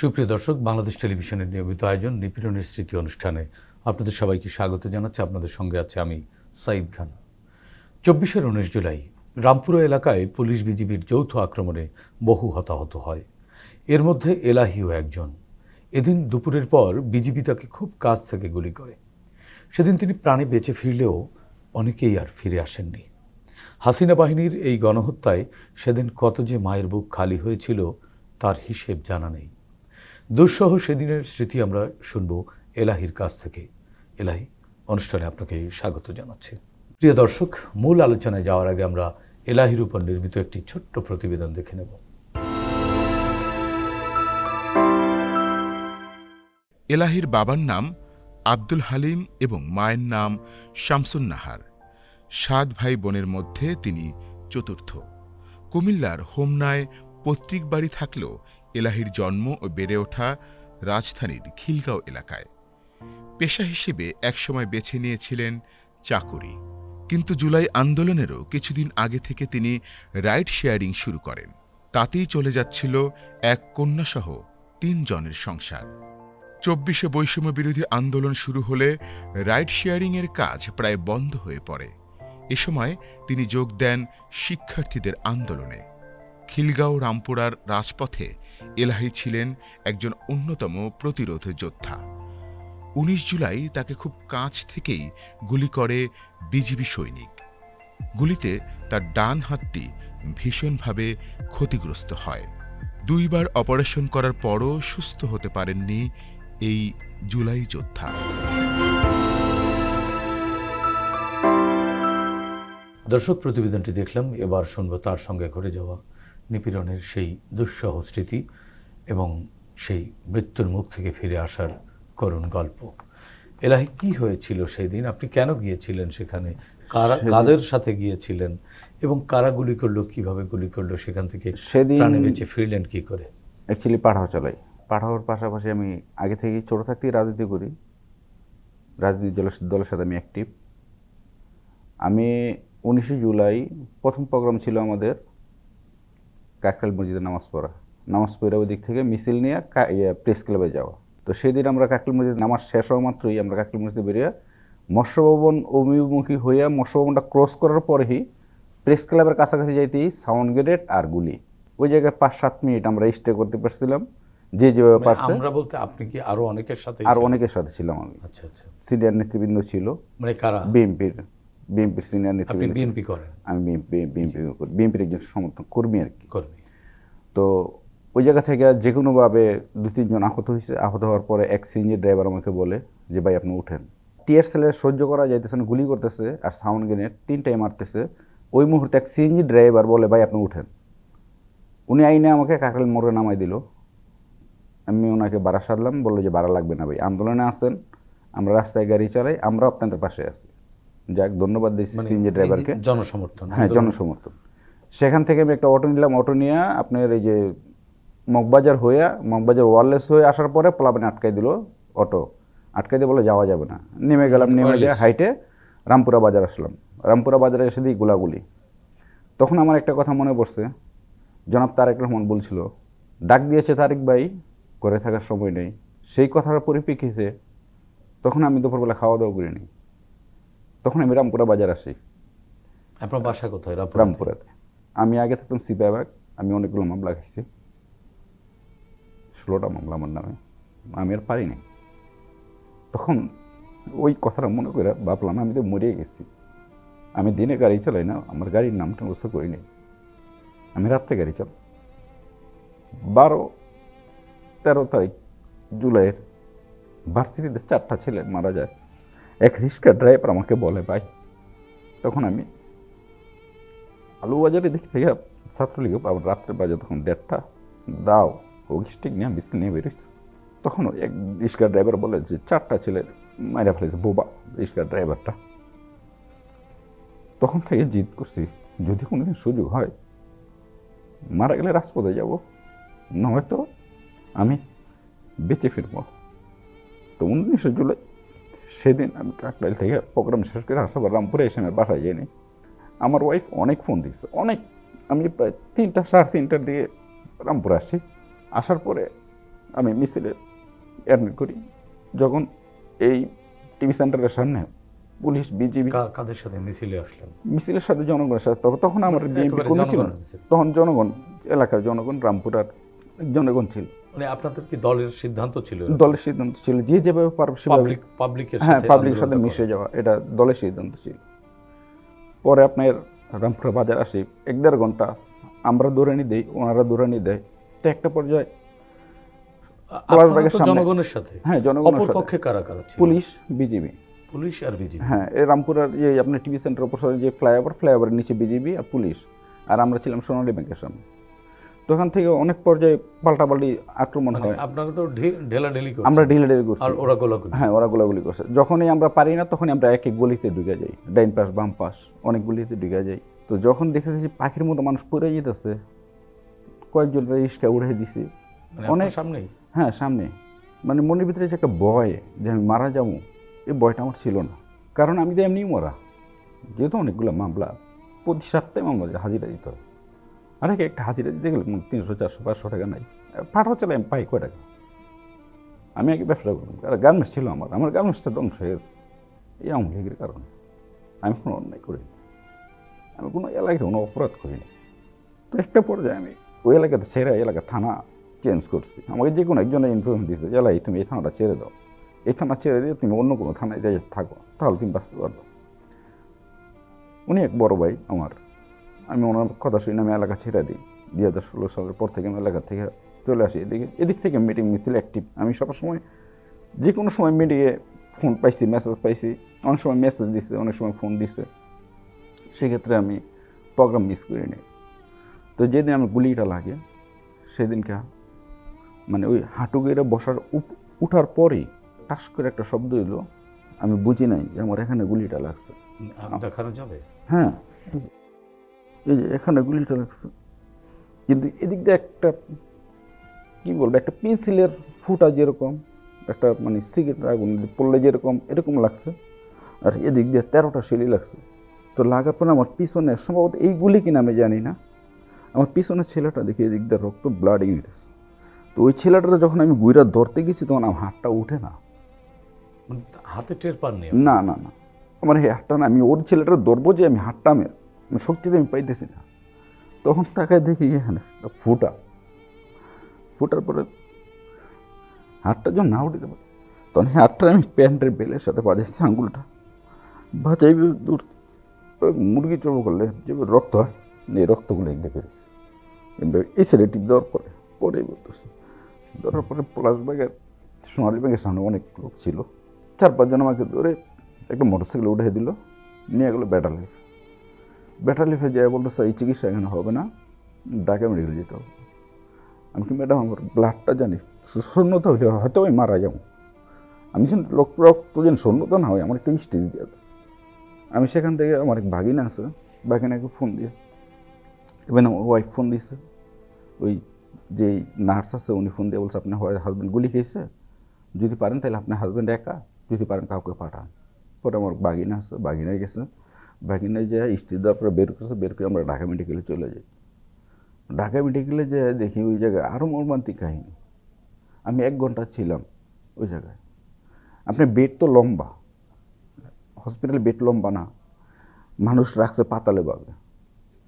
সুপ্রিয় দর্শক, বাংলাদেশ টেলিভিশনের নিয়মিত আয়োজন নিপীড়নের স্মৃতি অনুষ্ঠানে আপনাদের সবাইকে স্বাগত জানাচ্ছি। আপনাদের সঙ্গে আছে আমি সাঈদ খান। 19 জুলাই রামপুরা এলাকায় পুলিশ বিজিবির যৌথ আক্রমণে বহু হতাহত হয়। এর মধ্যে এলাহিও একজন। এদিন দুপুরের পর বিজিবি তাকে খুব কাছ থেকে গুলি করে। সেদিন তিনি প্রাণে বেঁচে ফিরলেও অনেকেই আর ফিরে আসেননি। হাসিনা বাহিনীর এই গণহত্যায় সেদিন কত যে মায়ের বুক খালি হয়েছিল তার হিসেব জানা নেই। দুঃসহ সেদিনের স্মৃতি আমরা শুনব এলাহির কাছ থেকে। এলাহি, অনুষ্ঠানে আপনাকে স্বাগত জানাচ্ছি। প্রিয় দর্শক, মূল আলোচনায় যাওয়ার আগে আমরা এলাহির উপর নির্মিত একটি ছোট্ট প্রতিবেদন দেখে নেব। এলাহির বাবার নাম আব্দুল হালিম এবং মায়ের নাম শামসুন নাহার। 7 ভাই বোনের মধ্যে তিনি চতুর্থ। কুমিল্লার হোমনায় পৈতৃক বাড়ি থাকলেও এলাহির জন্ম ও বেড়ে ওঠা রাজধানীর খিলগাঁও এলাকায়। পেশা হিসেবে একসময় বেছে নিয়েছিলেন চাকুরি, কিন্তু জুলাই আন্দোলনেরও কিছুদিন আগে থেকে তিনি রাইড শেয়ারিং শুরু করেন। তাতেই চলে যাচ্ছিল এক কন্যাসহ 3 জনের সংসার। 24শে বৈষম্য বিরোধী আন্দোলন শুরু হলে রাইড শেয়ারিংয়ের কাজ প্রায় বন্ধ হয়ে পড়ে। এ সময় তিনি যোগ দেন শিক্ষার্থীদের আন্দোলনে। খিলগাঁও রামপুরার রাজপথে এলাহি ছিলেন একজন অন্যতম প্রতিরোধ যোদ্ধা। 19 জুলাই তাকে খুব কাছ থেকেই গুলি করে বিজিবি সৈনিক। গুলিতে তার ডান হাতটি ভীষণভাবে ক্ষতিগ্রস্ত হয়। 2 বার অপারেশন করার পরও সুস্থ হতে পারেননি এই জুলাই যোদ্ধা। দর্শক, প্রতিবেদনটি দেখলাম। এবার শুনব তার সঙ্গে ঘটে যাওয়া নিপীড়নের সেই দুঃসহ স্মৃতি এবং সেই মৃত্যুর মুখ থেকে ফিরে আসার করুণ গল্প। এলাহি, কি হয়েছিল সেই দিন? আপনি কেন গিয়েছিলেন সেখানে? কাদের সাথে গিয়েছিলেন এবং কারা গুলি করলো, কিভাবে গুলি করলো, সেখান থেকে প্রাণে বেঁচে ফিরলেন কি করে? অ্যাকচুয়ালি পাঠাও চালাই। পাঠাওয়ার পাশাপাশি আমি আগে থেকে ছোট থাকতেই রাজনীতি করি। রাজনীতি দলের সাথে আমি অ্যাক্টিভ। আমি 19 জুলাই প্রথম প্রোগ্রাম ছিল আমাদের কাকরাইল মসজিদে নামাজ পড়ে ওই দিক থেকে মিছিল নিয়ে প্রেস ক্লাবে যাওয়া। তো সেদিন আমরা কাকরাইল মসজিদ নামাজ শেষ হওয়া মাত্রই আমরা কাকরাইল মসজিদে বেরিয়ে মৎস্য ভবন অভিমুখী হইয়া মৎস্য ভবনটা ক্রস করার পরেই প্রেস ক্লাবের কাছাকাছি যাইতেই সাউন্ড গ্রেনেড আর গুলি। ওই জায়গায় 5-7 মিনিট আমরা স্টে করতে পারছিলাম। যে যেভাবে পারছে। আমরা বলতে আপনি কি আরো অনেকের সাথে? আর অনেকের সাথে ছিলাম আমি। আচ্ছা আচ্ছা। সিনিয়র নেতৃবৃন্দ ছিল। মানে কারা? বিএনপির সিনিয়র নেতৃবৃন্দ। আপনি বিএনপি করেন? আমি বিএনপির একজন সমর্থক কর্মী আর কি। কর্মী। তো ওই জায়গা থেকে যে কোনোভাবে 2-3 জন আহত হয়েছে। আহত হওয়ার পরে এক সিএনজি ড্রাইভার আমাকে বলে যে ভাই আপনি উঠেন। টিয়ার সেলের সহ্য করা যাইতেছে না, গুলি করতেছে আর সাউন্ড গ্রেনেড 3টাই মারতেছে। ওই মুহূর্তে এক সিএনজি ড্রাইভার বলে ভাই আপনি উঠেন। উনি আইনে আমাকে কাকরাইল মোড়ে নামাই দিল। আমি ওনাকে ভাড়া সারলাম, বললো যে ভাড়া লাগবে না ভাই, আন্দোলনে আসেন, আমরা রাস্তায় গাড়ি চালাই, আমরা আপনাদের পাশে আছি। যাক, ধন্যবাদ দিচ্ছি সিএনজি ড্রাইভারকে। জনসমর্থন। হ্যাঁ, জনসমর্থন। সেখান থেকে আমি একটা অটো নিলাম। অটো নিয়ে আপনার এই যে মগবাজার ওয়ারলেস হয়ে আসার পরে পোলাপানি আটকাই দিল। অটো আটকাই দিয়ে বলে যাওয়া যাবে না। নেমে গেলাম, নেমে গিয়ে হাইটে রামপুরা বাজার আসলাম। রামপুরা বাজারে এসে দিই গোলাগুলি। তখন আমার একটা কথা মনে পড়ছে, জনাব তারেক রহমান বলছিল ডাক দিয়েছে তারেক ভাই, করে থাকার সময় নেই। সেই কথার পরিপ্রেক্ষিতে তখন আমি দুপুরবেলা খাওয়া দাওয়া করিনি। তখন আমি রামপুরা বাজার আসি। আপনার বাসা কোথায়? রামপুরাতে। আমি আগে থাকতাম সিপাহীবাগ। আমি অনেকগুলো মামলা খাইছি, 16টা মামলা আমার নামে। আমি আর পারিনি। তখন ওই কথাটা মনে করে ভাবলাম আমি তো মরিয়ে গেছি। আমি দিনে গাড়ি চালাই না, আমার গাড়ির নামটা বুঝতে করিনি। আমি রাত্রে গাড়ি চালাই। 12-13 তারিখ জুলাইয়ের ভার্সিটিতে 4টা ছেলে মারা যায়। এক রিক্সা ড্রাইভার আমাকে বলে ভাই, তখন আমি আলুবাজারের দিক থেকে ছাত্রলীগ আবার রাত্রে বাজে তখন 1:30 দাও স্টিক নিয়ে বিস্কুট নিয়ে বেরোচ্ছে। তখন এক রিক্সা ড্রাইভার বলে যে 4টা ছেলে মারা ফেলেছে, বোবা রিক্সা ড্রাইভারটা। তখন থেকে জিদ করছি যদি কোনোদিন সুযোগ হয় মারা গেলে রাজপথে যাব, নয়তো আমি বেঁচে ফিরবো। তো 19 জুলাই সেদিন আমি কাকরাইল থেকে প্রোগ্রাম শেষ করে আসার পর রামপুরে এসে আমার বাসায় যাইনি। আমার ওয়াইফ অনেক ফোন দিচ্ছে, অনেক। আমি প্রায় 3টা 3:30টার দিকে রামপুর আসছি। আসার পরে আমি মিছিলে অ্যাডমিট করি। যখন এই টিভি সেন্টারের সামনে পুলিশ বিজিবি কাদের সাথে মিছিলে আসলেন? মিছিলের সাথে জনগণের সাথে, তখন আমার বিএনপি একেবারে কোনো ছিল না, জনগণের মিছিল। তখন জনগণ, এলাকার জনগণ, রামপুরার জনগণ ছিল। মানে আপনাদের কি দলের সিদ্ধান্ত ছিল দলের সিদ্ধান্ত ছিল যে যেভাবে পারবে সেভাবে, পাবলিকের হ্যাঁ সাথে পাবলিকের সাথে আন্দোলনটা মিশে করা? যাওয়া, এটা দলের সিদ্ধান্ত ছিল। পরে আপনার রামপুরা বাজার আসি 1-1.5 ঘন্টা, আমরা দৌড়ানি দেই, ওনারা দৌড়ানি দেয়। তো একটা পর্যায়ে আপনারা পলাশবাগের তো সামনে, জনগণের সাথে, হ্যাঁ জনগণের অপর সাথে, পক্ষে কারা কারা ছিল? পুলিশ বিজিবি, পুলিশ আর বিজেপি। হ্যাঁ এই রামপুরার যে আপনার টিভি সেন্টার উপর যে ফ্লাইওভারের নিচে বিজিবি আর পুলিশ, আর আমরা ছিলাম সোনালী ব্যাংকের সামনে। তখন থেকে অনেক পর্যায়ে পাল্টাপাল্টি আক্রমণ মানে হয়, আপনারা তো ঢেলাঢেলি করছেন, আমরা ঢিলাঢিলি করছি, আর ওরা গোলাগুলি। হ্যাঁ ওরা গোলাগুলি করছে। যখনই আমরা পারি না তখনই আমরা এক এক গলিতে ঢুকে যাই, ডাইন পাশ বাম পাশ অনেক গলিতে ঢুকে যাই। তো যখন দেখেছি যে পাখির মতো মানুষ পড়ে যেতেছে, কয়েকজন রিস্কা উড়ে দিছি মানে অনেক, আপনার সামনেই? হ্যাঁ সামনে। মানে মনের ভিতরে যে একটা ভয় যে আমি মারা যাবো, এই ভয়টা আমার ছিল না, কারণ আমি তো এমনিই মরা। যেহেতু অনেকগুলো মামলা, প্রতি সপ্তাহে মামলা হাজিরা দিতে হয়, আর একটা হাজিরা দিতে গেলে 300, 400, 500 টাকা নাই, পাঠাও চলে আমি পাই কয় টাকা। আমি আগে ব্যবসা করতাম, আর গার্মেন্টস ছিল আমার গার্মেন্টসটা ধ্বংস হয়ে গেছে এই আওয়ামী লীগের কারণে। আমি কোনো অন্যায় করিনি, আমি কোনো এলাকায় কোনো অপরাধ করিনি। তো একটা পর্যায়ে আমি ওই এলাকাতে ছেড়ে এলাকা থানা চেঞ্জ করছি। আমাকে যে কোনো একজনের ইনফরমেশন দিয়েছে যে এলাই তুমি এই থানাটা ছেড়ে দাও, এই থানা ছেড়ে দিয়ে তুমি অন্য কোনো থানায় যাই থাকো, তাহলে তুমি বাঁচতে পারবো। উনি এক বড় ভাই আমার, আমি ওনার কথা শুনে আমি এলাকা ছেড়ে দিই। 2016 সালের পর থেকে আমি এলাকা থেকে চলে আসি এদিক থেকে মিটিং মিছিল অ্যাক্টিভ। আমি সবসময় যে কোনো সময় মিটিংয়ে ফোন পাইছি, মেসেজ পাইছি, অনেক সময় মেসেজ দিচ্ছে, অনেক সময় ফোন দিচ্ছে, সেক্ষেত্রে আমি প্রোগ্রাম মিস করি নি। তো যেদিন আমার গুলিটা লাগে সেদিনকে মানে ওই হাঁটু গেড়ে বসার উঠার পরেই টাস করে একটা শব্দ এলো, আমি বুঝি নাই যে আমার এখানে গুলিটা লাগছে। দেখানো যাবে? হ্যাঁ এই যে এখানে গুলিটা লাগছে, কিন্তু এদিক দিয়ে একটা কি বলবো, একটা পেন্সিলের ফুটা যেরকম, একটা মানে সিগারেট আগুন পড়লে যেরকম এরকম লাগছে, আর এদিক দিয়ে 13টা সিলি লাগছে। তো লাগার পরে আমার পিছনে সম্ভবত এই গুলি কিনা আমি জানি না, আমার পিছনের ছেলেটা দেখি এদিক দিয়ে রক্ত ব্লাডিং হইতেছে। তো ওই ছেলেটা যখন আমি গুইরা ধরতে গেছি তখন আমার হাতটা উঠে না, মানে হাতে টের পাননি? না না না, আমার এই হাতটা না, আমি ওর ছেলেটা ধরবো যে আমি হাতটা আমি শক্তিতে আমি পাইতেছি না। তখন তাকায় দেখি এখানে ফুটার পরে হাতটা যখন না উঠে দেবো, তখন হাতটা আমি প্যান্টের বেলের সাথে বাজাইছি, আঙ্গুলটা বাজাই দূর মুরগি চর্ব করলে যে রক্ত হয়, এই রক্তগুলো একদম পেরেছি এই ছেলে টিপ দেওয়ার পরে বলতেছি। ধরার পরে পলাশবাগের সোনালী ব্যাংকের সামনে অনেক লোক ছিল, 4-5 জন আমাকে ধরে একটা মোটরসাইকেল উঠে দিল, নিয়ে গেলো বেটার লিফে যায়, বলতেছে এই চিকিৎসা এখানে হবে না, ঢাকা মেডিকেল যেতে হবে। আমি কি ম্যাডাম আমার ব্লাডটা জানি শূন্যতা হইলে হয়তো আমি মারা যাবো, আমি যেন রক্ত যেন শূন্যতা না হয়, আমার একটু স্টেজ দিয়ে দেয়। আমি সেখান থেকে আমার এক ভাগিনা আছে, ভাগিনাকে ফোন দিয়ে, এবার আমার ওয়াইফ ফোন দিয়েছে, ওই যেই নার্স আছে উনি ফোন দিয়ে বলছে আপনার হাজব্যান্ড গুলি খেয়েছে, যদি পারেন তাহলে আপনার হাজব্যান্ড একা, যদি পারেন কাউকে পাঠান। পরে আমার বাগিনা আছে, বাগিনায় গেছে, বাগিনায় যে স্ত্রী দেওয়ার পরে বের করে আমরা ঢাকা মেডিকেলে চলে যাই। ঢাকা মেডিকেলে যে দেখি ওই জায়গায় আরও মর্মান্তিক কাহিনী। আমি 1 ঘন্টা ছিলাম ওই জায়গায়। আপনার বেড তো লম্বা, হসপিটাল বেড লম্বা না, মানুষ রাখছে পাতালে ভাবে,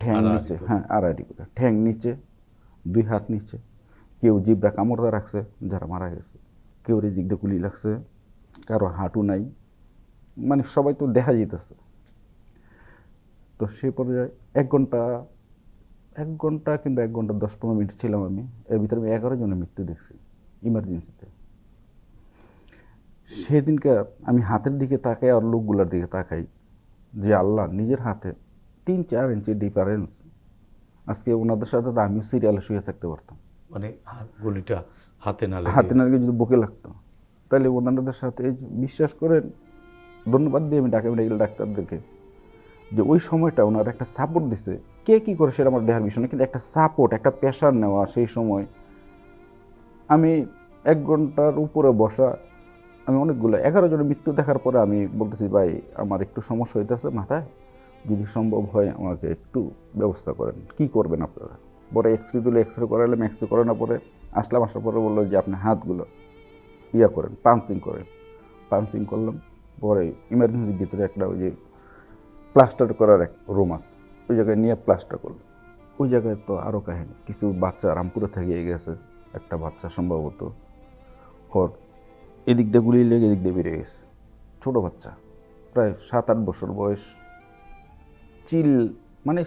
ঠ্যাং নিচে, হ্যাঁ আড়াআড়ি করে ঠ্যাং নিচে, 2 হাত নিচে, কেউ জিব্রা কামড়দা রাখছে যারা মারা গেছে, কেউ এই দিক দিয়ে গুলি লাগছে, কারো হাঁটু নাই, মানে সবাই তো দেখা যেতেছে। তো সে পর্যায়ে 1 ঘন্টা কিংবা 1 ঘন্টা 10-15 মিনিট ছিলাম আমি। এর ভিতরে আমি 11 জনের মৃত্যু দেখছি ইমার্জেন্সিতে। সেদিনকে আমি হাতের দিকে তাকাই আর লোকগুলোর দিকে তাকাই, যে আল্লাহ নিজের হাতে 3-4 ইঞ্চি ডিফারেন্স, আজকে ওনাদের সাথে তো আমিও সিরিয়ালে শুয়ে থাকতে পারতাম। মানে গুলিটা হাতে না লেগে যদি বুকে লাগতো, তাহলে ওনাদের সাথে বিশ্বাস করেন, ধন্যবাদ দিই আমি ঢাকা মেডিকেল ডাক্তারদেরকে, যে ওই সময়টা ওনারা একটা সাপোর্ট দিছে। কে কী করে সেটা আমার দেখার বিষয় না, কিন্তু একটা সাপোর্ট, একটা প্রেশার নেওয়া। সেই সময় আমি 1 ঘন্টার উপরে বসা, আমি অনেকগুলো 11 জনের মৃত্যু দেখার পরে আমি বলতেছি ভাই আমার একটু সমস্যা হইতেছে মাথায়, যদি সম্ভব হয় আমাকে একটু ব্যবস্থা করেন, কি করবেন আপনারা। পরে এক্সরে দিলে এক্সরে করালাম, এক্সরে করানোর পরে আসলাম, আসার পরে বললো যে আপনি হাতগুলো ইয়া করেন, পাঞ্চিং করেন। পাঞ্চিং করলাম, পরে ইমার্জেন্সির ভিতরে একটা ওই যে প্লাস্টার করার এক রুম আছে, ওই জায়গায় নিয়ে প্লাস্টার করলো। ওই জায়গায় তো আরও কাহিনী, কিছু বাচ্চা রামপুরে থাকিয়ে গেছে, একটা বাচ্চা সম্ভবত ওর এদিক দিয়ে গুলি লেগে এদিক দিয়ে বেরিয়ে গেছে, ছোটো বাচ্চা, প্রায় 7-8 বছর বয়স। চিল মানে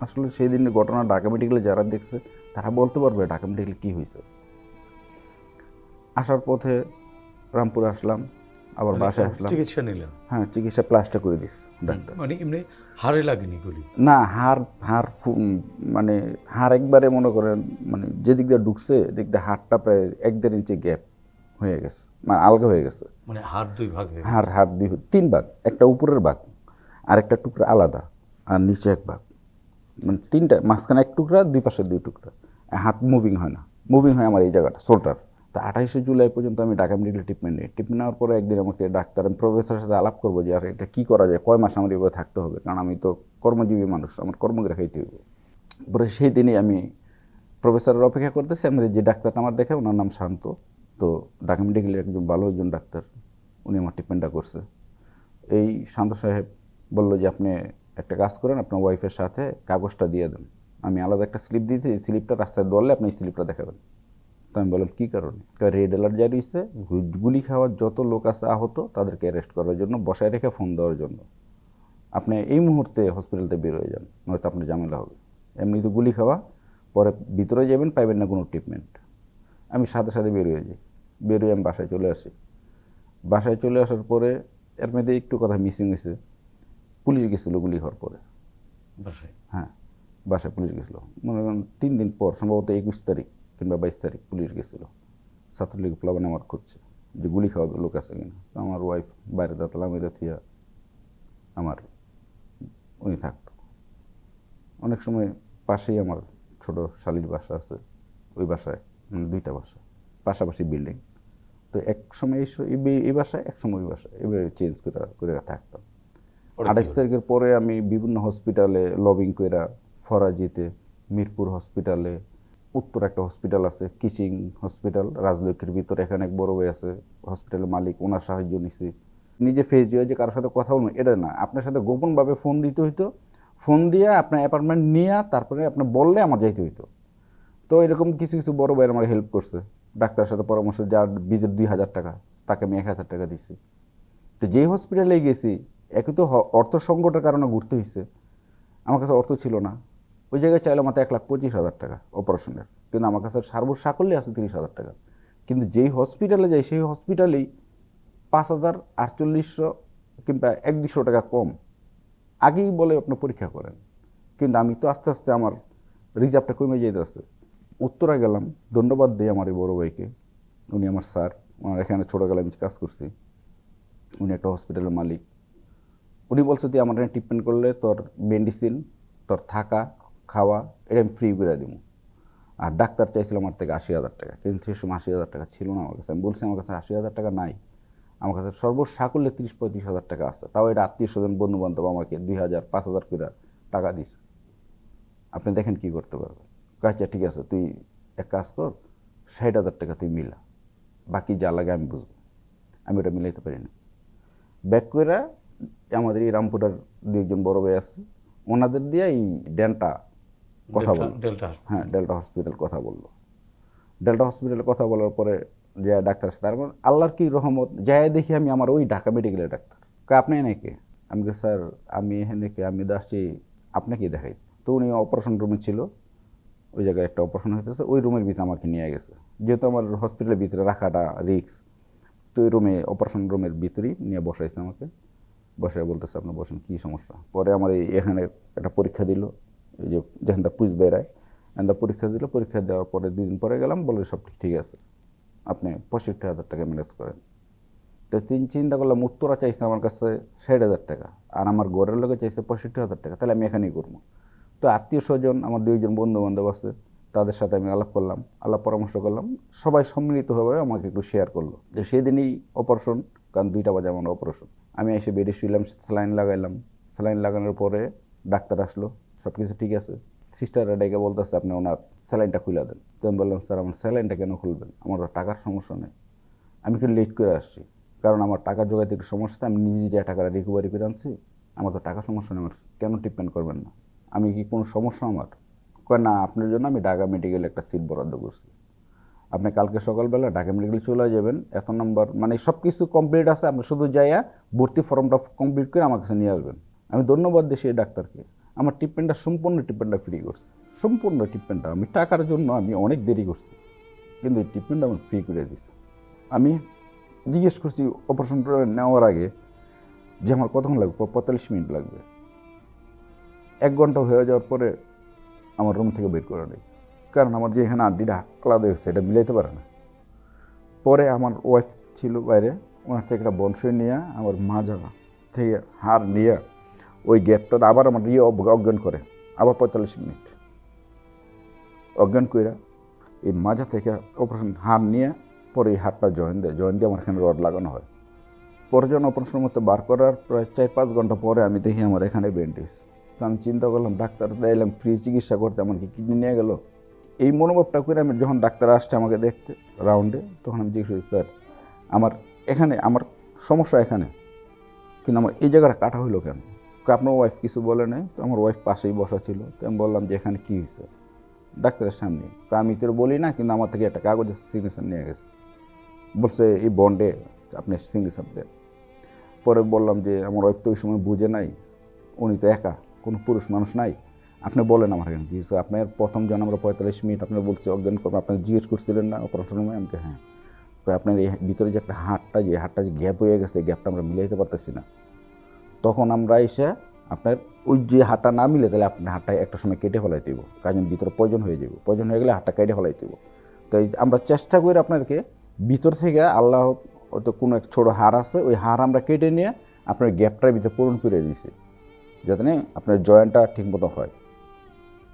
আসলে সেই দিনের ঘটনা ঢাকা মেডিকেলে যারা দেখছে তারা বলতে পারবে ঢাকা মেডিকেলে কী হয়েছে। আসার পথে রামপুরে আসলাম, আবার বাসায় আসলাম। চিকিৎসা নিলেন? হ্যাঁ, চিকিৎসা প্লাস্টার করে দিস ডাক্তার। মানে এমনি হাড়ে লাগেনি গুলি? না, মানে হাড় একবারে মনে করেন মানে যেদিক দিয়ে ঢুকছে এদিক দিয়ে হাড়টা প্রায় 1-1.5 ইঞ্চি গ্যাপ হয়ে গেছে, মানে আলগা হয়ে গেছে। মানে হাড় 2 ভাগ হয়ে গেছে? হাড় 3 ভাগ, একটা উপরের ভাগ, আরেকটা টুকরা আলাদা, আর নিচে এক ভাগ, মানে 3টা, মাঝখানে 1 টুকরা, 2 পাশে 2 টুকরা। হাত মুভিং হয় না, মুভিং হয় আমার এই জায়গাটা, শোল্ডার। তো 28শে জুলাই পর্যন্ত আমি ঢাকা মেডিকেল ট্রিটমেন্ট নিই। ট্রিটমেন্ট নেওয়ার পরে একদিন আমাকে ডাক্তার, আমি প্রফেসরের সাথে আলাপ করবো যে আর এটা কী করা যায়, কয় মাস আমার এভাবে থাকতে হবে, কারণ আমি তো কর্মজীবী মানুষ, আমার কর্মকে খাইতে হবে। পরে সেই দিনই আমি প্রফেসরের অপেক্ষা করতেছি। আমাদের যে ডাক্তারটা আমার দেখে, ওনার নাম শান্ত, তো ঢাকা মেডিকেলের ভালো একজন ডাক্তার, উনি আমার ট্রিটমেন্টটা করছে। এই শান্ত সাহেব বললো যে আপনি একটা কাজ করেন, আপনার ওয়াইফের সাথে কাগজটা দিয়ে দেন। আমি আলাদা একটা স্লিপ দিয়েছি, এই স্লিপটা রাস্তায় দৌড়লে আপনি এই স্লিপটা দেখাবেন। তো আমি বললাম কী কারণে? রেড অ্যালার্ট জারি হয়েছে, গুলি খাওয়ার যত লোক আছে আহত তাদেরকে অ্যারেস্ট করার জন্য, বসায় রেখে ফোন দেওয়ার জন্য। আপনি এই মুহূর্তে হসপিটালতে বের হয়ে যান, নয়তো আপনার ঝামেলা হবে। এমনি তো গুলি খাওয়া, পরে ভিতরে যাবেন, পাইবেন না কোনো ট্রিটমেন্ট। আমি সাথে সাথে বের হয়ে যাই, বের হয়ে আমি বাসায় চলে আসি। বাসায় চলে আসার পরে এর মধ্যে একটু কথা মিসিং হয়েছে, পুলিশ গেছিলো গুলি হওয়ার পরে বাসায়? হ্যাঁ, বাসায় পুলিশ গেছিলো, মনে করেন 3 দিন পর, সম্ভবত 21 তারিখ কিংবা 22 তারিখ পুলিশ গেছিলো। ছাত্রলীগ প্লাবনে আমার খুঁজছে যে গুলি খাওয়া লোক আছে কিনা। তো আমার ওয়াইফ বাইরে দাঁতলাম, এরা থিয়া আমার উনি থাকতো। অনেক সময় পাশেই আমার ছোট শালির বাসা আছে, ওই বাসায়, মানে 2টা বাসা, পাশাপাশি বিল্ডিং। তো এক সময় এই বাসায়, এক সময় ওই বাসায়, এবারে চেঞ্জ করে থাকতাম। 28 তারিখের পরে আমি বিভিন্ন হসপিটালে লবিং কইরা, ফরাজিতে, মিরপুর হসপিটালে, উত্তর একটা হসপিটাল আছে কিচিং হসপিটাল, রাজলক্ষ্মীর ভিতরে, এখানে এক বড় ভাই আছে হসপিটালের মালিক, ওনার সাহায্য নিছি। নিজে ফেস দিয়ে যে কারোর সাথে কথা বলবো এটা না, আপনার সাথে গোপনভাবে ফোন দিতে হইতো, ফোন দিয়ে আপনার অ্যাপার্টমেন্ট নিয়ে তারপরে আপনি বললে আমার যাইতে হইতো। তো এরকম কিছু কিছু বড় ভাই আমার হেল্প করছে, ডাক্তারের সাথে পরামর্শ, যার বিজের 2000 টাকা, তাকে আমি 1000 টাকা দিছি। তো যেই হসপিটালে গেছি, একই তো অর্থ সংকটের কারণে ঘুরতে হয়েছে, আমার কাছে অর্থ ছিল না। ওই জায়গায় চাইলে মাত্র 1,25,000 টাকা অপারেশনের, কিন্তু আমার কাছে সাকল্যে আছে 30,000 টাকা। কিন্তু যেই হসপিটালে যাই সেই হসপিটালেই 5,000, 4800 কিংবা 1,200 টাকা কম, আগেই বলে আপনি পরীক্ষা করেন। কিন্তু আমি তো আস্তে আস্তে আমার রিজার্ভটা কমে যেতে আসছে। উত্তরা গেলাম, ধন্যবাদ দিই আমার এই বড় ভাইকে, উনি আমার স্যার, আমার এখানে ছোটোবেলায় আমি কাজ করছি, উনি একটা হসপিটালের মালিক। উনি বলছে তুই আমার এখানে ট্রিটমেন্ট করলে তোর মেডিসিন, তোর থাকা খাওয়া এটা আমি ফ্রি করে দিব। আর ডাক্তার চাইছিল আমার থেকে 80,000 টাকা, কিন্তু সে সময় 80,000 টাকা ছিল না আমার কাছে। আমি বলছি আমার কাছে 80,000 টাকা নাই, আমার কাছে সর্বসাকল্যে 30-35,000 টাকা আছে। তাও এটা আত্মীয় স্বজন বন্ধু বান্ধব আমাকে 2,000, 5,000 করে টাকা দিছে। আপনি দেখেন কি করতে পারবেন। আচ্ছা ঠিক আছে, তুই এক কাজ কর, 60,000 টাকা তুই মিলা, বাকি যা লাগে আমি বুঝবো। আমি ওটা মিলাইতে পারি না। ব্যাক করে আমাদের এই রামপুরার 2-1 বড় ভাই আছে, ওনাদের দিয়ে এই ডেল্টা কথা বলল। হ্যাঁ, ডেল্টা হসপিটাল কথা বললো। ডেল্টা হসপিটালে কথা বলার পরে যে ডাক্তার সাথে, তারপর আল্লাহর কি রহমত, যাই দেখি আমি আমার ওই ঢাকা মেডিকেলের ডাক্তার। আপনি এনেকে? আমি স্যার আমি এনেকে, আমি আসছি আপনাকে দেখাই। তো উনি অপারেশন রুমে ছিল, ওই জায়গায় একটা অপারেশন হইতেছে, ওই রুমের ভিতরে আমাকে নিয়ে গেছে, যেহেতু আমার হসপিটালের ভিতরে রাখাটা রিস্ক। তো ওই রুমে, অপারেশন রুমের ভিতরেই নিয়ে বসাইছে আমাকে, বসে বলতেছে আপনি বসেন, কী সমস্যা। পরে আমার এখানে একটা পরীক্ষা দিল, এই যে যেখানটা পুষ বেড়ায়, এখানটা পরীক্ষা দিল। পরীক্ষা দেওয়ার পরে 2 দিন পরে গেলাম, বলে সব ঠিক আছে, আপনি 65,000 টাকা ম্যানেজ করেন। তো চিন্তা করলাম, উত্তরা চাইছে আমার কাছে 60,000 টাকা, আর আমার ঘরের লোকে চাইছে 65,000 টাকা, তাহলে আমি এখানেই করবো। তো আত্মীয় স্বজন, আমার 2-1 বন্ধু বান্ধব আছে, তাদের সাথে আমি আলাপ করলাম, পরামর্শ করলাম, সবাই সম্মিলিতভাবে আমাকে একটু শেয়ার করলো। যে সেদিনই অপারেশন, কারণ 2টা বাজে আমার অপারেশন। আমি এসে বেডে শুইলাম, স্যালাইন লাগাইলাম। স্যালাইন লাগানোর পরে ডাক্তার আসলো, সব কিছু ঠিক আছে। সিস্টাররা ডেকে বলতেছে আপনি ওনার স্যালাইনটা খুলে দেন। তো আমি বললাম স্যার আমার স্যালাইনটা কেন খুলবেন, আমার তো টাকার সমস্যা নেই, আমি একটু লেট করে আসছি, কারণ আমার টাকা জোগাইতে একটু সমস্যা, আমি নিজে যে টাকাটা রিকভারি করে আনছি, আমার তো টাকা সমস্যা নেই, আমার কেন ট্রিটমেন্ট করবেন না, আমি কি কোনো সমস্যা আমার? কয় না, আপনার জন্য আমি ঢাকা মেডিকেলে একটা সিট বরাদ্দ করছি, আপনি কালকে সকালবেলা ঢাকা মেডিকেলে চলে যাবেন, এত নম্বর মানে সব কিছু কমপ্লিট আছে, আপনি শুধু যাইয়া ভর্তি ফর্মটা কমপ্লিট করে আমার কাছে নিয়ে আসবেন। আমি ধন্যবাদ দিই সেই ডাক্তারকে, আমার ট্রিটমেন্টটা সম্পূর্ণ ট্রিটমেন্টটা ফ্রি করছে, সম্পূর্ণ ট্রিটমেন্টটা, আমি টাকার জন্য আমি অনেক দেরি করছি, কিন্তু এই ট্রিটমেন্টটা আমার ফ্রি করে দিচ্ছে। আমি জিজ্ঞেস করছি অপারেশন নেওয়ার আগে যে আমার কতক্ষণ লাগবে, 45 মিনিট লাগবে। 1 ঘন্টা হয়ে যাওয়ার পরে আমার রুম থেকে বের করে নেই, কারণ আমার যে এখানে আড্ডিটা আলাদা হয়েছে এটা মিলাইতে পারে না। পরে আমার ওয়াইফ ছিল বাইরে, ওনার থেকে একটা বনসই নিয়ে আমার মাজা থেকে হাড় নিয়ে ওই গ্যাপটা আবার আমার অজ্ঞান করে, আবার 45 মিনিট অজ্ঞান করে এই মাজা থেকে অপারেশন হাড় নিয়ে পরে এই হাড়টা জয়েন দিয়ে আমার এখানে রড লাগানো হয়। পরে যখন অপারেশনের মধ্যে বার করার প্রায় 4-5 ঘন্টা পরে আমি দেখি আমার এখানে ব্যান্ডেজ। তো আমি চিন্তা করলাম ডাক্তার এলাম ফ্রি চিকিৎসা করতে, আমার কি কিডনি নিয়ে গেল? এই মনোভাবটা করে আমি যখন ডাক্তার আসছে আমাকে দেখতে রাউন্ডে, তখন আমি জিজ্ঞেস করি স্যার আমার এখানে আমার সমস্যা এখানে, কিন্তু আমার এই জায়গাটা কাটা হইলো কেন? আপনার ওয়াইফ কিছু বলে নাই? তো আমার ওয়াইফ পাশেই বসা ছিল, তো আমি বললাম যে এখানে কী হয়েছে ডাক্তারের সামনে, তো আমি তো বলি না, কিন্তু আমার থেকে একটা কাগজের সিগনেচার নিয়ে গেছে, বলছে এই বন্ডে আপনি সিগনেচার দেন। পরে বললাম যে আমার ওয়াইফ তো ওই সময় বুঝে নাই, উনি তো একা, কোনো পুরুষ মানুষ নাই, আপনি বলেন আমার এখানে কিছু। আপনার প্রথম জন আমরা 45 মিনিট আপনি বলছে অজ্ঞান করবেন, আপনি জিজ্ঞেস করছিলেন না অপারেশন রুমে? আমি হ্যাঁ। তো আপনার এই ভিতরে যে একটা হাড়টা যে গ্যাপ হয়ে গেছে, গ্যাপটা আমরা মিলাইতে পারতেছি না। তখন আমরা এসে আপনার ওই যে হাড়টা না মিলে তাহলে আপনার হাড়টা একটা সময় কেটে ফেলাই দেবো, কাজের ভিতরে পয়জন হয়ে যাবে, পয়জন হয়ে গেলে হাড়টা কেটে ফেলাই দেবো। তো আমরা চেষ্টা করি আপনাদেরকে ভিতর থেকে আল্লাহ হয়তো কোনো এক ছোটো হাড় আছে, ওই হাড় আমরা কেটে নিয়ে আপনার গ্যাপটার ভিতরে পূরণ করে দিয়েছি, যাতে না আপনার জয়েন্টটা ঠিকমতো হয়।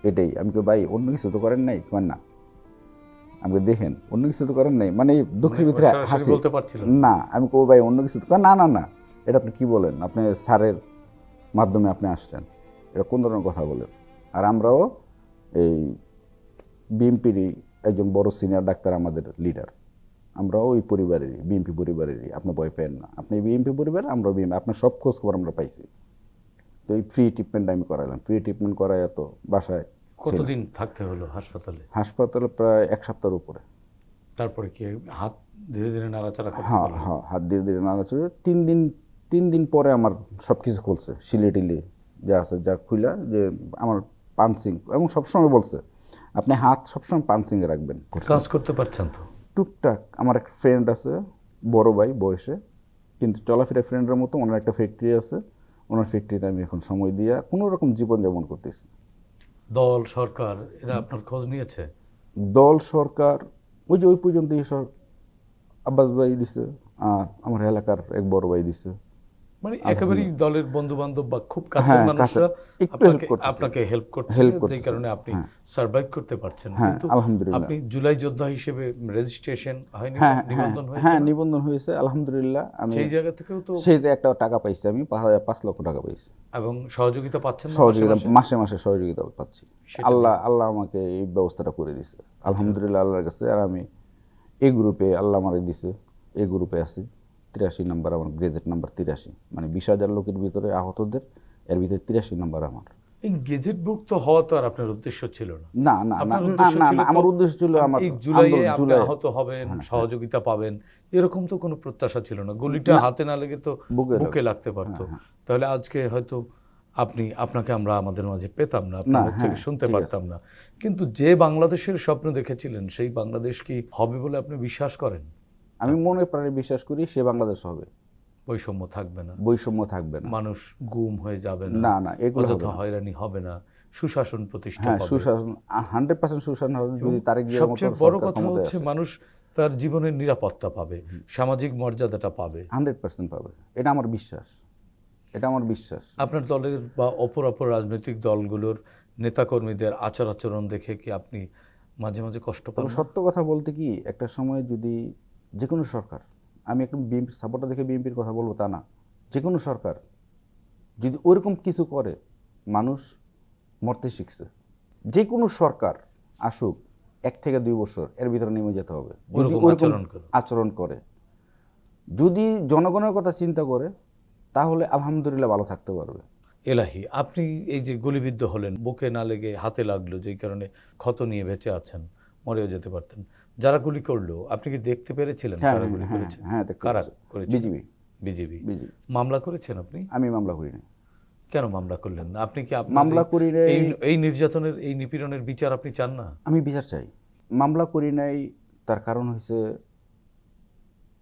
এটাই আমি তো ভাই অন্য কিছু তো করেন নাই, করেন না আমাকে দেখেন অন্য কিছু তো করেন নাই, মানে দুঃখের ভিতরে হাসি বলতে পারছিলেন না, আমি কো ভাই অন্য কিছু তো না না না, এটা আপনি কী বলেন, আপনি স্যারের মাধ্যমে আপনি আসছেন, এটা কোন ধরনের কথা বলেন? আর আমরাও এই বিএনপিরই একজন বড় সিনিয়র ডাক্তার আমাদের লিডার, আমরাও ওই পরিবারেরই, বিএনপি পরিবারেরই, আপনি ভয় পেন না, আপনি বিএনপি পরিবার, আমরা বিএনপি, আপনার সব খোঁজ খবর আমরা পাইছি। তো এই ফ্রি ট্রিটমেন্ট আমি করালাম, ফ্রি ট্রিটমেন্ট করাই এত বাসায় কতদিন থাকতে হলো হাসপাতালে? হাসপাতালে প্রায় 1 সপ্তাহের উপরে। তারপরে কি হাত ধীরে ধীরে নাড়াচাড়া করতে হ্যাঁ পারলেন? হ্যাঁ, হাত ধীরে ধীরে নাড়াচড়ে 3 দিন পরে আমার সব কিছু খুলছে, সিলে টিলে যা আছে যা খুইলা, যে আমার পানসিং, এবং সবসময় বলছে আপনি হাত সবসময় পানসিংয়ে রাখবেন। কাজ করতে পারছেন তো? টুকটাক আমার একটা ফ্রেন্ড আছে, বড় ভাই বয়সে, কিন্তু চলাফেরা ফ্রেন্ডের মতো, ওনার একটা ফ্যাক্টরি আছে, ওনার ফ্যাক্টরিতে আমি এখন সময় দিয়ে কোনো রকম জীবনযাপন করতেছি। দল সরকার এরা আপনার খোঁজ নিয়েছে? দল সরকার ওই যে ওই পর্যন্ত সব আব্বাস ভাই দিছে, আর আমার এলাকার এক বড় ভাই দিছে, মানে একেবারেই দলের বন্ধু বান্ধব বা খুব কাছের হ্যাঁ, মানুষরা একটু help আপনাকে করতেছে। আপনাকে হেল্প করছে, Help যেই করতেছে, কারণে আপনি হ্যাঁ। সার্ভাইভ করতে পারছেন। হ্যাঁ, কিন্তু আলহামদুলিল্লাহ। আপনি জুলাই যোদ্ধা হিসেবে রেজিস্ট্রেশন হয়নি, হ্যাঁ হ্যাঁ নিবন্ধন হয়েছে হ্যাঁ, না? নিবন্ধন হয়েছে আলহামদুলিল্লাহ। আমি সেই জায়গা থেকেও তো, সেইটা একটা টাকা পাইছি, আমি 5 লক্ষ টাকা পাইছি এবং সহযোগিতা পাচ্ছেন না মাসে সহযোগিতা, মাসে? মাসে মাসে সহযোগিতা পাচ্ছি। সেটা আল্লাহ আমাকে এই ব্যবস্থাটা করে দিছে আলহামদুলিল্লাহ আল্লাহর কাছে। আর আমি এই গ্রুপে আল্লাহ আমারে দিছে, এই গ্রুপে আছি 83 নাম্বার, আমার গ্রেজেট নাম্বার 83, মানে 20,000 লোকের ভিতরে আহতদের এর ভিতরে 83 নাম্বার আমার। এই গেজেটভুক্ত হওয়া তো আর আপনার উদ্দেশ্য ছিল না। না না না আপনার না উদ্দেশ্য না ছিল না, তো আমার উদ্দেশ্য ছিল আমার এই জুলাইয়ে আন্দোলন, আপনি জুলাই আহত হবেন, সহযোগিতা পাবেন, এরকম তো কোনো প্রত্যাশা ছিল না। গুলিটা না, হাতে না লেগে তো বুকে বুকে লাগতে পারতো। তাহলে আজকে হয়তো আপনাকে আমরা আমাদের মাঝে পেতাম না, আপনার মুখ থেকে শুনতে পারতাম না। কিন্তু যে বাংলাদেশের স্বপ্ন দেখেছিলেন, সেই বাংলাদেশ কি হবে বলে আপনি বিশ্বাস করেন? আমি মনে প্রাণে বিশ্বাস করি সে বাংলাদেশ হবে, বৈষম্য থাকবে না, বৈষম্য থাকবে না, মানুষ গুম হয়ে যাবে না, না না এগুলো হবে অযথা না। হয়রানি হবে না, সুশাসন প্রতিষ্ঠা হ্যাঁ, পাবে। সুশাসন 100% সুশাসন হবে যদি তারেক জিয়ার মতো সবচেয়ে বড় সরকার কথা ক্ষমতায় হচ্ছে আসে। মানুষ তার জীবনের নিরাপত্তা পাবে, সামাজিক মর্যাদাটা পাবে। 100% পাবে, এটা আমার বিশ্বাস, এটা আমার বিশ্বাস। আপনার দলের বা অপর রাজনৈতিক দলগুলোর নেতাকর্মীদের আচরণ দেখে কি আপনি মাঝে মাঝে কষ্ট পান তবে না? সত্য কথা বলতে কি, একটা সময় যদি যে কোনো সরকার, আমি একটা বিএনপির সাপোর্টার দেখে বিএনপির কথা বলবো তা না, যে কোনো সরকার যদি ওরকম কিছু করে, মানুষ মরতে শিখছে, যে কোনো সরকার আসুক 1 থেকে 2 বছর এর ভিতরে নেমে যেতে হবে যদি ওরকম ওরকম আচরণ করে। আচরণ করে, যদি জনগণের কথা চিন্তা করে, তাহলে আলহামদুলিল্লাহ ভালো থাকতে পারবে। এলাহি, আপনি এই যে গুলিবিদ্ধ হলেন, বুকে না লেগে হাতে লাগলো, যেই কারণে ক্ষত নিয়ে বেঁচে আছেন, মরেও যেতে পারতেন। যারা গুলি করলো, আপনি কি দেখতে পেরেছিলেন হ্যাঁ, কারা হ্যাঁ, গুলি হ্যাঁ, করেছে? হ্যাঁ, দেখতে কারা পাচ্ছি। করেছে? বিজিবি। বিজিবি। বিজিবি। মামলা করেছেন আপনি? আমি মামলা করি না। কেন মামলা করলেন না? আপনি কি আপনার মামলা করি নাই। এই এই নির্যাতনের, এই নিপীড়নের বিচার আপনি চান না? আমি বিচার চাই। মামলা করি নাই, তার কারণ হচ্ছে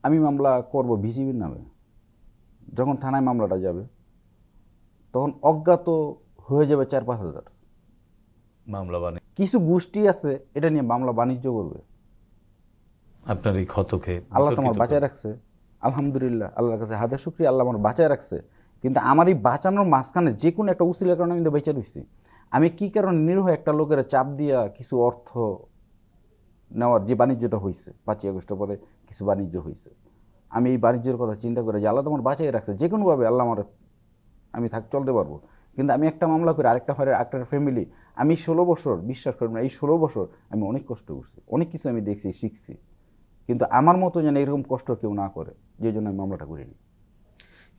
আমি মামলা করব বিজিবির নামে। যখন থানায় মামলাটা যাবে, তখন অজ্ঞাত হয়ে যাবে 4-5 হাজার। মামলা বানে কিছু গোষ্ঠী আছে এটা নিয়ে মামলা বাণিজ্য করবে। আপনার এই ক্ষতকে আল্লাহ তো আমার বিতর্কিত বাঁচায় করে। রাখছে, আলহামদুলিল্লাহ, আল্লাহর কাছে হাজার শুকরিয়া, আল্লাহ আমার বাঁচায় রাখছে। কিন্তু আমার এই বাঁচানোর মাঝখানে যে কোনো একটা উসিলার কারণে আমি তো বেঁচে রয়েছি। আমি কি কারণে নিরীহ একটা লোকের চাপ দিয়া কিছু অর্থ নেওয়ার যে বাণিজ্যটা হয়েছে, 5ই আগস্টের পরে কিছু বাণিজ্য হয়েছে, আমি এই বাণিজ্যের কথা চিন্তা করে যে আল্লাহ তো আমার বাঁচাই রাখছে, যে কোনোভাবে আল্লাহ আমার আমি চলতে পারবো। কিন্তু আমি একটা মামলা করে আরেকটা হয় একটা ফ্যামিলি, আমি 16 বছর, বিশ্বাস করবেন, এই 16 বছর আমি অনেক কষ্ট করছি, অনেক কিছু আমি দেখছি, শিখছি। কিন্তু আমার মতো যেন এরকম কষ্ট কেউ না করে, যে জন্য আমি মামলাটা করিনি।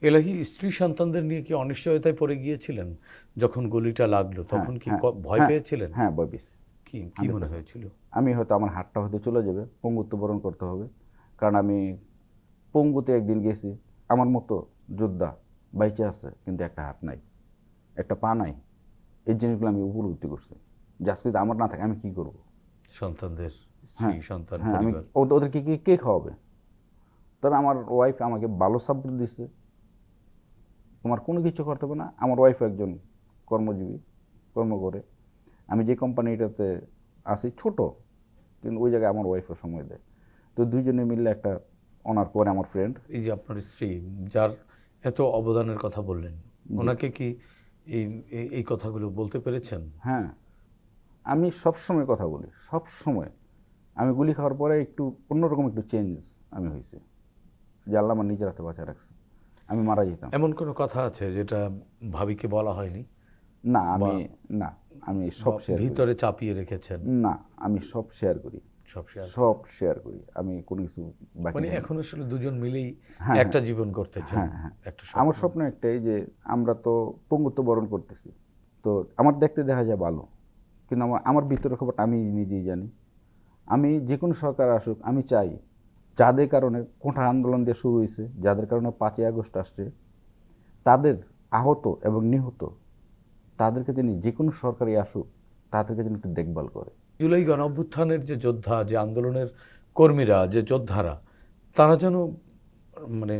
এলাহি, স্ত্রী সন্তানদের নিয়ে কি অনিশ্চয়তায় পড়ে গিয়েছিলেন যখন গুলিটা লাগলো? তখন কি ভয় পেয়েছিলেন? হ্যাঁ, ভয় পেয়েছি। কি কি মনে হয়েছিল? আমি হয়তো আমার হাতটা হয়তো চলে যাবে, পঙ্গুত্ব বরণ করতে হবে। কারণ আমি পঙ্গুতে একদিন গেছি, আমার মতো যোদ্ধা বাইচে আছে, কিন্তু একটা হাত নাই, একটা পা নাই। এই জিনিসগুলো আমি উপলব্ধি করছি যে আজকে যদি আমার না থাকে আমি কি করব। সন্তানদের, স্ত্রী, সন্তান, হ্যাঁ, আমি পরিবার। ওদেরকে কে খাওয়াবে? তবে আমার ওয়াইফ আমাকে ভালো সাপোর্ট দিচ্ছে, তোমার কোনো কিছু করতে হবে না। আমার ওয়াইফ একজন কর্মজীবী, কর্ম করে। আমি যে কোম্পানিটাতে আছি ছোট, কিন্তু ওই জায়গায় আমার ওয়াইফও সময় দেয়। তো দুইজনে মিলে একটা অনার করে আমার ফ্রেন্ড। এই যে আপনার স্ত্রী, যার এত অবদানের কথা বললেন, ওনাকে কি এই এই কথাগুলো বলতে পেরেছেন? হ্যাঁ, আমি সবসময় কথা বলি, সবসময়। আমি গুলি খাওয়ার পরে একটু অন্যরকম একটু চেঞ্জ আমি হয়েছি, যে আল্লাহ আমার নিজের হাতে বাঁচা রাখছে, আমি মারা যেতাম এমন কোনো কথা আছে যেটা ভাবিকে বলা হয়নি? না। আমি সব শেয়ার করি। ভিতরে চাপিয়ে রেখেছেন? না, আমি সব শেয়ার করি, সব শেয়ার। সব শেয়ার করি। আমি কোনো কিছু বাকি মানে রাখি না। এখন আসলে দুজন মিলেই হ্যাঁ, একটা জীবন করতে চান। হ্যাঁ, হ্যাঁ। একটা আমার স্বপ্ন একটাই যে আমরা তো পঙ্গুত্ব বরণ করতেছি, তো আমার দেখতে দেখা যায় ভালো, কিন্তু আমার ভিতরের খবরটা আমি নিজেই জানি। আমি যে কোনো সরকার আসুক, আমি চাই যাদের কারণে কোঠা আন্দোলন দিয়ে শুরু হয়েছে, যাদের কারণে 5ই আগস্ট আসছে, তাদের আহত এবং নিহত তাদেরকে যিনি যে কোনো সরকারই আসুক, তাদেরকে যেন একটু দেখভাল করে। জুলাই গণ অভ্যুত্থানের যে যোদ্ধা, যে আন্দোলনের কর্মীরা, যে যোদ্ধারা, তারা যেন মানে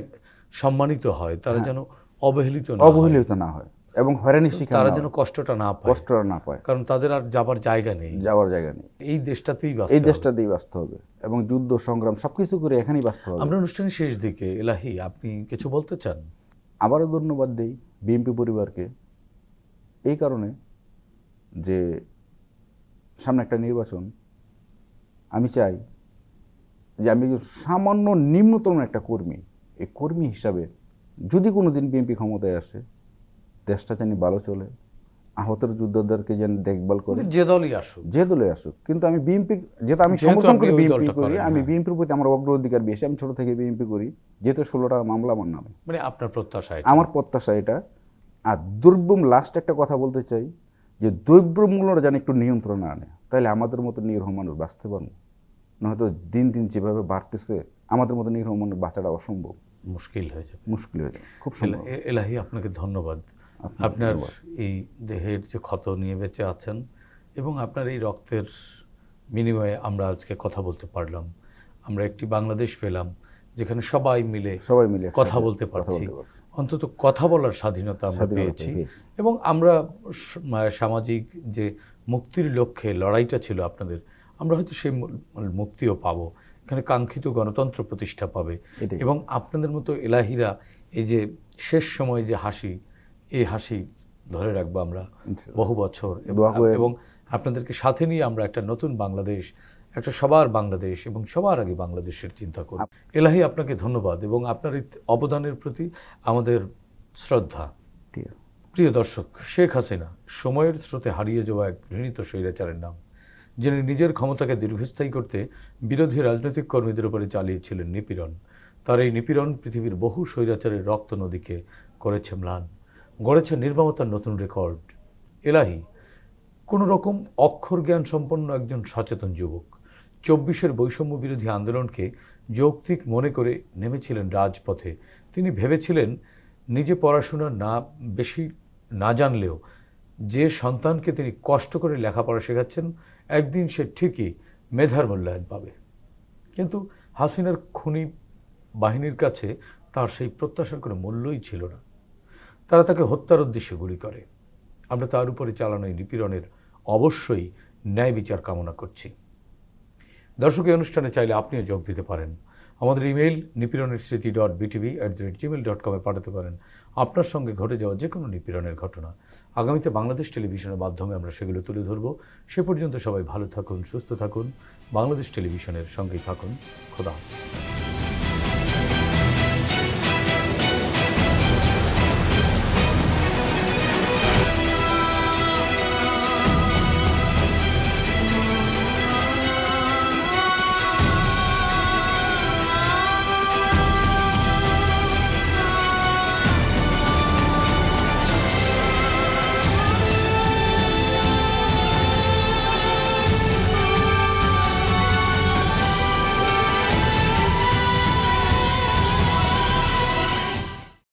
সম্মানিত হয়, তারা যেন অবহেলিত না হয়, অবহেলিত না হয় এবং হয়রানির শিকার তারা না যেন হয়, কষ্টটা না পায়, কষ্টটা না পায়। কারণ তাদের আর যাবার জায়গা নেই, যাওয়ার জায়গা নেই। এই দেশটাতেই এই বাঁচতে হবে। দেশটাতেই বাঁচতে হবে এবং যুদ্ধ সংগ্রাম সবকিছু করে এখানেই বাঁচতে হবে। আমরা অনুষ্ঠানের শেষ দিকে, এলাহি, আপনি কিছু বলতে চান? আবারও ধন্যবাদ দেই বিএনপি পরিবারকে, এই কারণে যে সামনে একটা নির্বাচন, আমি চাই যে আমি সামান্য নিম্নতম একটা কর্মী, এই কর্মী হিসাবে যদি কোনো দিন বিএনপি ক্ষমতায় আসে, দেশটা যেন ভালো চলে, আহতের যোদ্ধাদেরকে যেন দেখভাল করে, যে দলই আসুক, যে দলে আসুক। কিন্তু আমি বিএনপি, যেহেতু আমি যেহেতু সমর্থন আপনি করি ওই বিএনপি দলটা করি, করেন, আমি হ্যাঁ। বিএনপির প্রতি আমার অগ্রাধিকার বেশি, আমি ছোট থেকে বিএনপি করি, যেহেতু 16টা মামলা আমার নামে। মানে আপনার প্রত্যাশা এটা। আমার প্রত্যাশা এটা। আর দ্রব্যম, লাস্ট একটা কথা বলতে চাই, যে দ্রব্যমূল্যটা যেন একটু নিয়ন্ত্রণে আনে, তাহলে আমাদের মতো নিরীহ মানুষ বাঁচতে পারবো। নয়তো দিন দিন যেভাবে বাড়তেছে, আমাদের মতো নিরীহ মানুষ বাঁচাটা অসম্ভব, মুশকিল হয়ে যাবে। মুশকিল হয়ে যায়, খুব সম্ভব। এলাহি, আপনাকে ধন্যবাদ। আপনার এই দেহের যে ক্ষত নিয়ে বেঁচে আছেন এবং আপনার এই রক্তের বিনিময়ে আমরা আজকে কথা বলতে পারলাম, আমরা একটি বাংলাদেশ পেলাম যেখানে সবাই মিলে কথা বলতে পারছি, অন্তত কথা বলার স্বাধীনতা আমরা পেয়েছি। এবং আমরা সামাজিক যে মুক্তির লক্ষ্যে লড়াইটা ছিল আপনাদের, আমরা হয়তো সেই মুক্তিও পাবো, এখানে কাঙ্ক্ষিত গণতন্ত্র প্রতিষ্ঠা পাবে। এবং আপনাদের মতো এলাহিরা এই যে শেষ সময় যে হাসি, এই হাসি ধরে রাখবো আমরা বহু বছর, এবং আপনাদেরকে সাথে নিয়ে আমরা একটা নতুন বাংলাদেশ, একটা সবার বাংলাদেশ এবং সবার আগে বাংলাদেশের চিন্তা করব। এলাহি, আপনাকে ধন্যবাদ এবং আপনার এই অবদানের প্রতি আমাদের শ্রদ্ধা। প্রিয় দর্শক, শেখ হাসিনা সময়ের স্রোতে হারিয়ে যাওয়া এক ঘৃণিত স্বৈরাচারের নাম, যিনি নিজের ক্ষমতাকে দীর্ঘস্থায়ী করতে বিরোধী রাজনৈতিক কর্মীদের উপরে চালিয়েছিলেন নিপীড়ন। তার এই নিপীড়ন পৃথিবীর বহু স্বৈরাচারের রক্ত নদীকে করেছে ম্লান, গড়েছে নির্মমতার নতুন রেকর্ড। এলাহি কোনো রকম অক্ষর জ্ঞান সম্পন্ন একজন সচেতন যুবক 24-এর বৈষম্য বিরোধী আন্দোলনকে যৌক্তিক মনে করে নেমেছিলেন রাজপথে। তিনি ভেবেছিলেন নিজে পড়াশোনা বেশি না জানলেও যে সন্তানকে তিনি কষ্ট করে লেখাপড়া শেখাচ্ছেন, একদিন সে ঠিকই মেধার মূল্যায়ন পাবে। কিন্তু হাসিনার খুনি বাহিনীর কাছে তার সেই প্রত্যাশার কোনো মূল্যই ছিল না। তারা তাকে হত্যার উদ্দেশ্যে গুলি করে। আমরা তার উপরে চালানো এই নিপীড়নের অবশ্যই ন্যায় বিচার কামনা করছি। দর্শক, এই অনুষ্ঠানে চাইলে আপনিও যোগ দিতে পারেন। আমাদের ইমেইল nipironersriti.btv@gmail.com পাঠাতে পারেন আপনার সঙ্গে ঘটে যাওয়া যে কোনো নিপীড়নের ঘটনা। আগামীতে বাংলাদেশ টেলিভিশনের মাধ্যমে আমরা সেগুলো তুলে ধরব। সে পর্যন্ত সবাই ভালো থাকুন, সুস্থ থাকুন, বাংলাদেশ টেলিভিশনের সঙ্গেই থাকুন। খোদা হাফেজ।